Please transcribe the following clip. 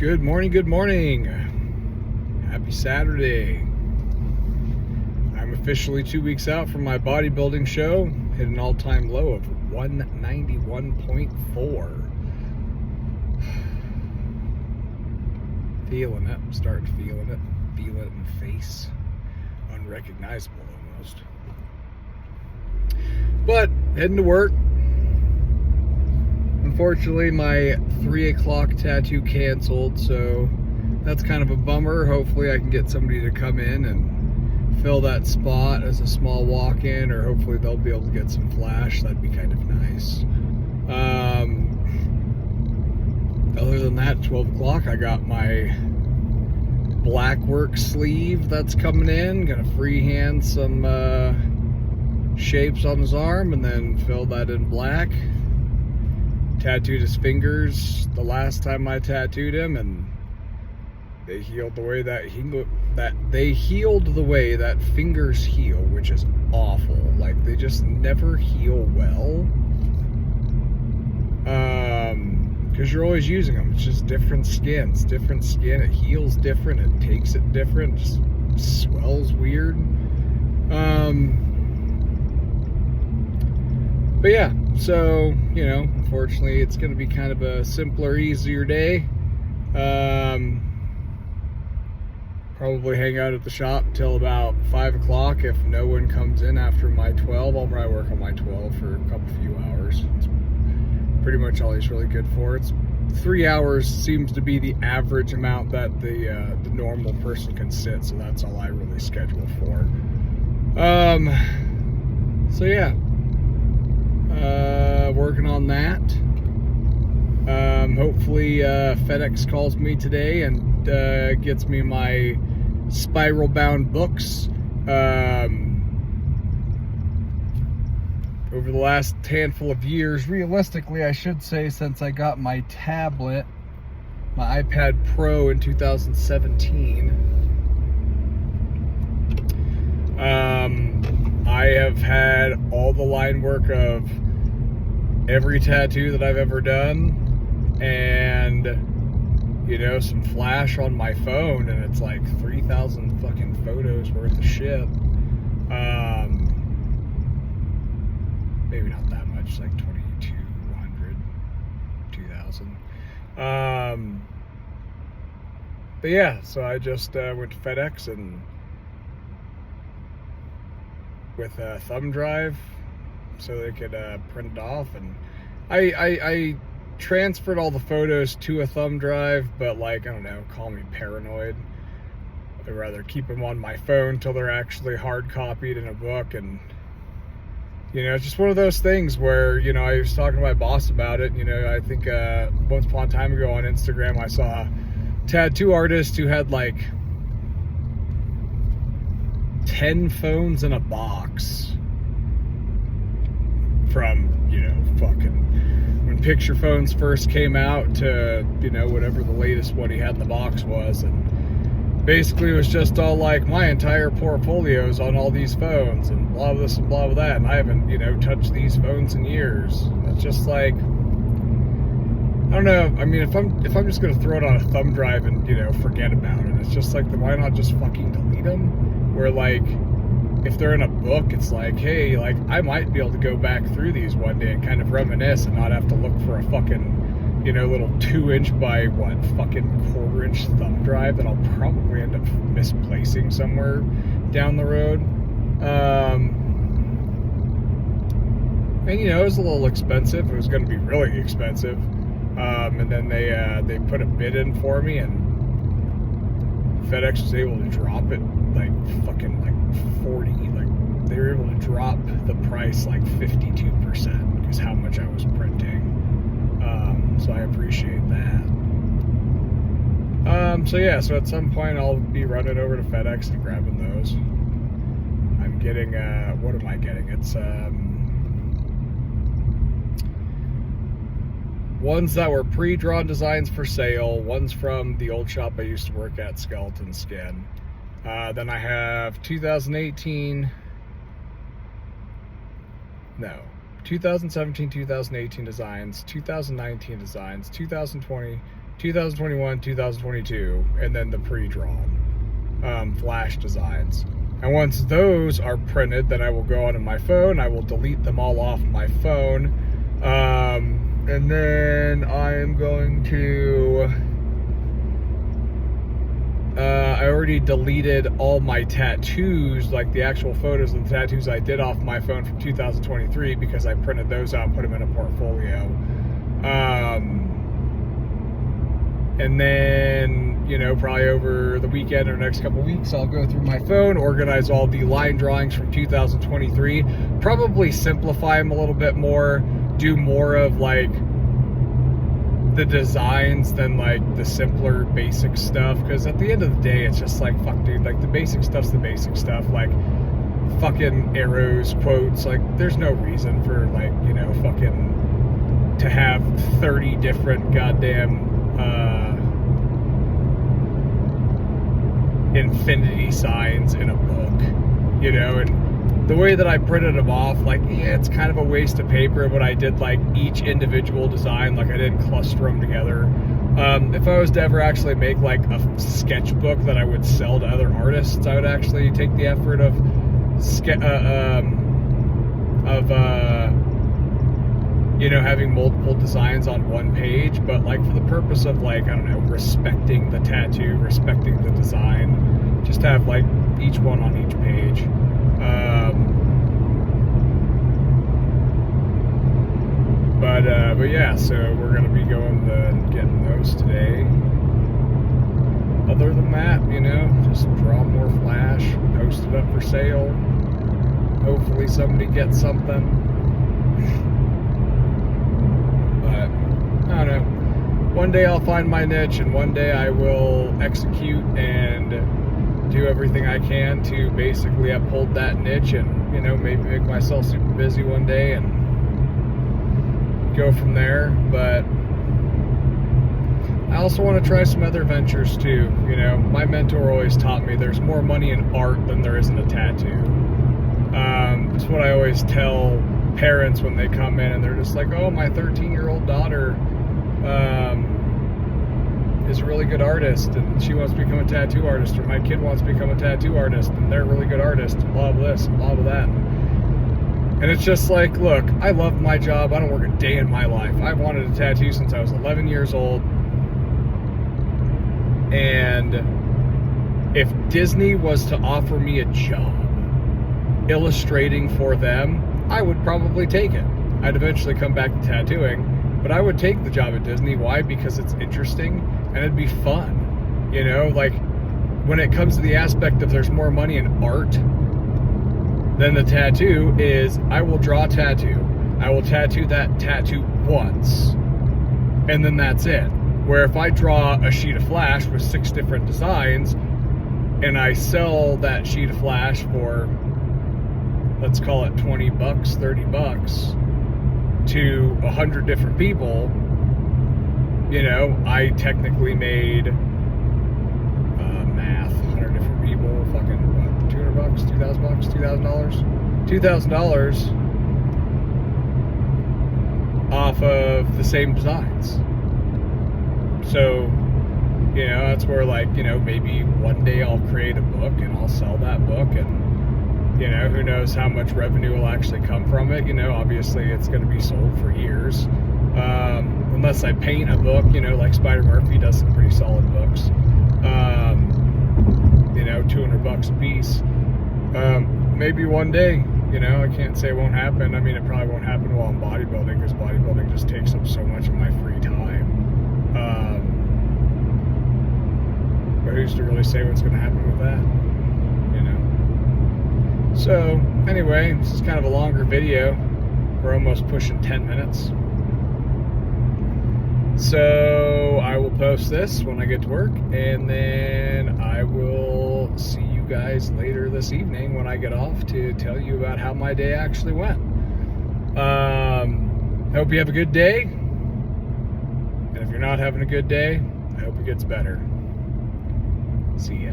Good morning, good morning. Happy Saturday. I'm officially 2 weeks out from my bodybuilding show. Hit an all-time low of 191.4. Feeling it, starting feeling it. Feel it in the face. Unrecognizable almost. But heading to work. Unfortunately, my 3 o'clock tattoo canceled, so that's kind of a bummer. Hopefully I can get somebody to come in and fill that spot as a small walk-in, or hopefully they'll be able to get some flash. That'd be kind of nice. Other than that, 12 o'clock, I got my black work sleeve that's coming in. Gonna freehand some shapes on his arm and then fill that in black. Tattooed his fingers the last time I tattooed him, and they healed the way that fingers heal, which is awful. Like, they just never heal well. Because you're always using them. It's just different skin. It's different skin. It heals different. It takes it different. Just swells weird. But yeah, so, you know, unfortunately it's going to be kind of a simpler, easier day. Probably hang out at the shop till about 5 o'clock. If no one comes in after my 12, I'll probably work on my 12 for a few hours. It's pretty much all he's really good for. It's 3 hours seems to be the average amount that the normal person can sit, so that's all I really schedule for. So yeah. Working on that. Hopefully FedEx calls me today and gets me my spiral bound books. Over the last handful of years, realistically I should say, since I got my tablet, my iPad Pro in 2017, I have had all the line work of every tattoo that I've ever done, and, you know, some flash on my phone, and it's like 3,000 fucking photos worth of shit. Maybe not that much, like 2,200, 2,000. But yeah, so I just went to FedEx and with a thumb drive so they could print it off, and I transferred all the photos to a thumb drive, but, like, I don't know, call me paranoid. I'd rather keep them on my phone till they're actually hard copied in a book. And, you know, it's just one of those things where, you know, I was talking to my boss about it. You know, I think once upon a time ago on Instagram I saw a tattoo artist who had like 10 phones in a box from, you know, fucking when picture phones first came out to, you know, whatever the latest one he had in the box was. And basically it was just all like, my entire portfolio is on all these phones and blah this and blah with that, and I haven't, you know, touched these phones in years. It's just like, I don't know. I mean, if I'm just gonna throw it on a thumb drive and, you know, forget about it, it's just like, then why not just fucking delete them? Where, like, if they're in a book, it's like, hey, like, I might be able to go back through these one day and kind of reminisce and not have to look for a fucking, you know, little 2-inch by fucking 1/4-inch thumb drive that I'll probably end up misplacing somewhere down the road. And, you know, it was a little expensive. It was going to be really expensive. And then they put a bid in for me, and FedEx was able to drop it like fucking like 40, like they were able to drop the price like 52% because how much I was printing. So I appreciate that. So yeah, so at some point I'll be running over to FedEx and grabbing those. I'm getting what am I getting? It's ones that were pre-drawn designs for sale. One's from the old shop I used to work at, Skeleton Skin. Then I have 2017, 2018 designs, 2019 designs, 2020, 2021, 2022, and then the pre-drawn flash designs. And once those are printed, then I will go onto my phone. I will delete them all off my phone. And then I am going to... I already deleted all my tattoos, like the actual photos of the tattoos I did off my phone from 2023, because I printed those out and put them in a portfolio. And then, you know, probably over the weekend or next couple weeks, I'll go through my phone, organize all the line drawings from 2023, probably simplify them a little bit more, do more of like the designs than like the simpler basic stuff, because at the end of the day, it's just like, fuck dude, like the basic stuff's the basic stuff, like fucking arrows, quotes, like there's no reason for like, you know, fucking to have 30 different goddamn infinity signs in a book, you know. And the way that I printed them off, like, yeah, it's kind of a waste of paper, but I did like each individual design, like I didn't cluster them together. If I was to ever actually make like a sketchbook that I would sell to other artists, I would actually take the effort of you know, having multiple designs on one page, but like for the purpose of like, I don't know, respecting the tattoo, respecting the design, just have like each one on each page. But yeah, so we're gonna be going to getting those today. Other than that, you know, just draw more flash, post it up for sale. Hopefully somebody gets something. But I don't know. One day I'll find my niche, and one day I will execute and do everything I can to basically uphold that niche, and, you know, maybe make myself super busy one day and go from there. But I also want to try some other ventures too. You know, my mentor always taught me there's more money in art than there is in a tattoo. It's what I always tell parents when they come in and they're just like, oh, my 13-year-old daughter is a really good artist and she wants to become a tattoo artist, or my kid wants to become a tattoo artist and they're a really good artist, and blah blah this and blah blah that. And it's just like, look, I love my job. I don't work a day in my life. I've wanted a tattoo since I was 11 years old. And if Disney was to offer me a job illustrating for them, I would probably take it. I'd eventually come back to tattooing, but I would take the job at Disney. Why? Because it's interesting and it'd be fun. You know, like when it comes to the aspect of there's more money in art than the tattoo is, I will draw a tattoo. I will tattoo that tattoo once, and then that's it. Where if I draw a sheet of flash with 6 different designs and I sell that sheet of flash for, let's call it $20, $30 to 100 different people, you know, I technically made math, 100 different people, fucking what, $200, $2,000, $2,000 off of the same designs. So, you know, that's where, like, you know, maybe one day I'll create a book and I'll sell that book, and, you know, who knows how much revenue will actually come from it. You know, obviously it's going to be sold for years. Unless I paint a book, you know, like Spider Murphy does some pretty solid books. You know, $200 a piece. Maybe one day, you know, I can't say it won't happen. I mean, it probably won't happen while I'm bodybuilding, because bodybuilding just takes up so much of my free time. But who's to really say what's going to happen with that, you know? So, anyway, this is kind of a longer video. We're almost pushing 10 minutes. So, I will post this when I get to work, and then I will see you guys later this evening when I get off to tell you about how my day actually went. I hope you have a good day. And if you're not having a good day, I hope it gets better. See ya.